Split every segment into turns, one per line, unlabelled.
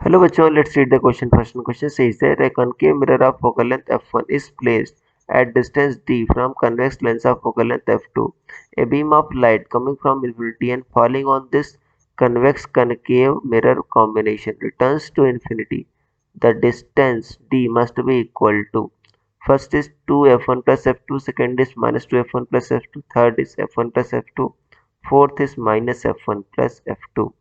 Hello बच्चों, let's read the question. First question says that a concave mirror of focal length f1 is placed at distance d from convex lens of focal length f2. A beam of light coming from infinity and falling on this convex concave mirror combination returns to infinity. The distance d must be equal to, first is 2f1 plus f2, second is minus 2f1 plus f2, third is f1 plus f2, fourth is minus f1 plus f2.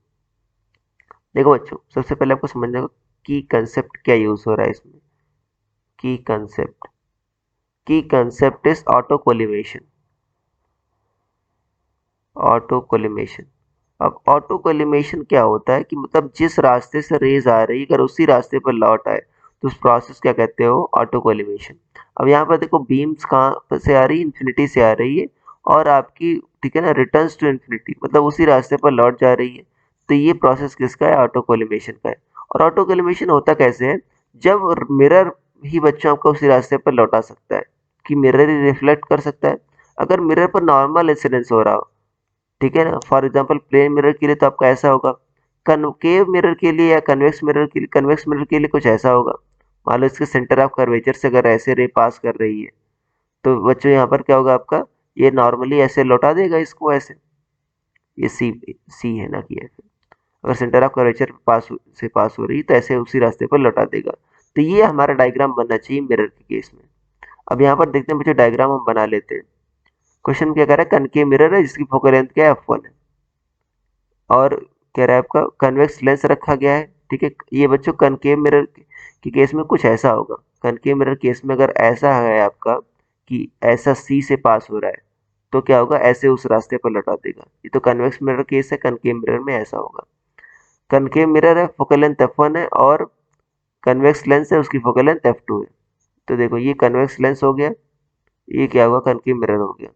देखो बच्चों, सबसे पहले आपको समझना होगा की concept क्या use हो रहा है इसमें। की concept is auto collimation. Auto collimation. अब ऑटो कोलिमेशन क्या होता है कि मतलब जिस रास्ते से रेज आ रही है अगर उसी रास्ते पर लौट आए तो उस प्रोसेस क्या कहते हो, ऑटो कोलिमेशन। अब यहाँ पर देखो बीम्स कहाँ से आ रही है, इन्फिनिटी से आ रही है और आपकी ठीक है ना रिटर्न्स टू इन्फिनिटी मतलब उसी रास्ते पर लौट जा रही है। तो ये प्रोसेस किसका है, ऑटो कोलिमेशन का है। और ऑटो कोलिमेशन होता कैसे है, जब मिरर ही बच्चों आपको उसी रास्ते पर लौटा सकता है कि मिरर ही रिफ्लेक्ट कर सकता है। अगर मिरर पर नॉर्मल इंसिडेंस हो रहा हो, ठीक है ना, फॉर एग्जांपल प्लेन मिरर के लिए तो आपका ऐसा होगा, कनकेव मिरर के लिए या कन्वेक्स मिरर के लिए कुछ ऐसा होगा। मान लो इसके सेंटर ऑफ कर्वेचर से अगर ऐसे रे पास कर रही है तो बच्चों यहाँ पर क्या होगा आपका, ये नॉर्मली ऐसे लौटा देगा इसको ऐसे। ये सी है ना कि ऐसे, अगर सेंटर ऑफ कर्वेचर पास हो रही है तो ऐसे उसी रास्ते पर लौटा देगा। तो ये हमारा डायग्राम बनना चाहिए मिरर के केस में। अब यहाँ पर देखते हैं बच्चों, डायग्राम हम बना लेते हैं। क्वेश्चन क्या कह रहा है, कनकेव मिरर है जिसकी फोकल लेंथ क्या है f1 है और कह रहा है आपका कन्वेक्स लेंस रखा गया है। ठीक है, ये बच्चों कनकेव मिरर के केस में कुछ ऐसा होगा। कनकेव मिरर केस में अगर ऐसा है आपका कि ऐसा सी से पास हो रहा है तो क्या होगा, ऐसे उस रास्ते पर लौटा देगा। ये तो कन्वेक्स मिरर केस है, कनकेव मिरर में ऐसा होगा। कनकेव मिरर है, फोकल लेंथ f1 है और कन्वेक्स लेंस है उसकी फोकल लेंथ f2 है। तो देखो ये कन्वेक्स लेंस हो गया, ये क्या होगा, कनकेव मिरर हो गया।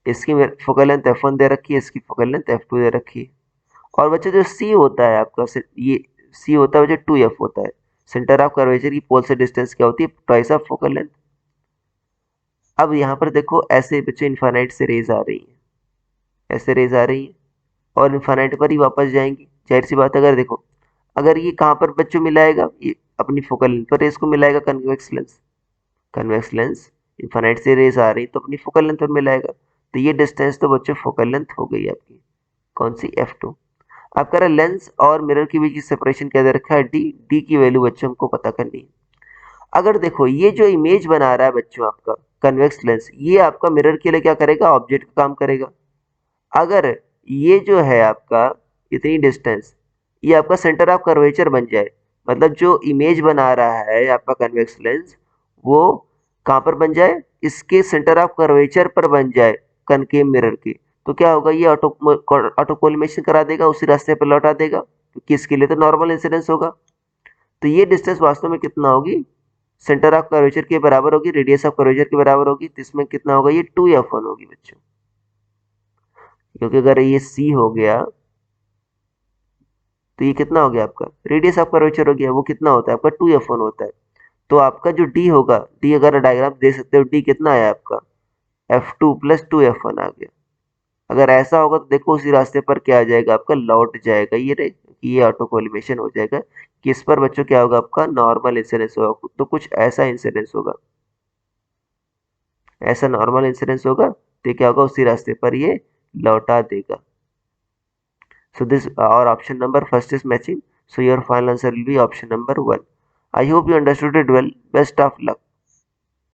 इसकी फोकल लेंथ f1 दे रखी है, इसकी फोकल लेंथ f2 दे रखी है। और बच्चे जो सी होता है आपका ये सी होता है बच्चे 2f होता है। सेंटर ऑफ कर्वेचर की पोल से डिस्टेंस क्या होती है, ट्वाइस ऑफ फोकल लेंथ। अब यहाँ पर देखो ऐसे बच्चे इन्फानाइट से रेज आ रही है, ऐसे रेज आ रही है और इन्फानाइट पर ही वापस जाएंगी। जाहिर सी बात है, अगर देखो अगर ये कहाँ पर बच्चों मिलाएगा, ये अपनी फोकल लेंथ पर इसको मिलाएगा। कन्वेक्स लेंस इन्फानाइट से रेज आ रही तो अपनी फोकल लेंथ पर मिलाएगा। तो ये डिस्टेंस तो बच्चों फोकल लेंथ हो गई आपकी, कौन सी, f2। आप कह रहे हैं लेंस और मिरर के बीच की सेपरेशन क्या दे रखा है, डी। डी की वैल्यू बच्चों हमको पता करनी है। अगर देखो ये जो इमेज बना रहा है बच्चों आपका कन्वेक्स लेंस, ये आपका मिरर के लिए क्या करेगा, ऑब्जेक्ट का काम करेगा। अगर ये जो है आपका इतनी डिस्टेंस, ये आपका सेंटर ऑफ कर्वेचर बन जाए, मतलब जो इमेज बना रहा है आपका कन्वेक्स लेंस वो कहाँ पर बन जाए, इसके सेंटर ऑफ कर्वेचर पर बन जाए, कनकेव मिरर के। तो क्या होगा, ये ऑटो कोलिमेशन करा देगा, उसी रास्ते पर लौटा देगा क्योंकि इसके लिए तो नॉर्मल इंसिडेंस होगा। तो ये डिस्टेंस वास्तव में कितना होगी, सेंटर ऑफ कर्वेचर के बराबर होगी, रेडियस ऑफ कर्वेचर के बराबर होगी। तो इसमें कितना होगा, ये 2f1 होगी बच्चों, क्योंकि अगर ये c हो गया तो ये कितना हो गया आपका, रेडियस ऑफ कर्वेचर हो गया, वो कितना होता है आपका 2f1 होता है। तो आपका जो d होगा, d अगर डायग्राम दे सकते हो, d कितना आया आपका, f2 प्लस 2f1 आ गया। अगर ऐसा होगा तो देखो उसी रास्ते पर क्या आ जाएगा आपका, लौट जाएगा ये रे, कि ये ऑटो कोलिमेशन हो जाएगा कि इस पर बच्चों क्या होगा आपका, नॉर्मल इंसिडेंस होगा। तो कुछ ऐसा इंसिडेंस होगा, ऐसा नॉर्मल इंसिडेंस होगा तो क्या होगा, उसी रास्ते पर ये लौटा देगा। So this our option number first is matching. So your final answer will be option number 1. I hope you understood it well. Best of luck.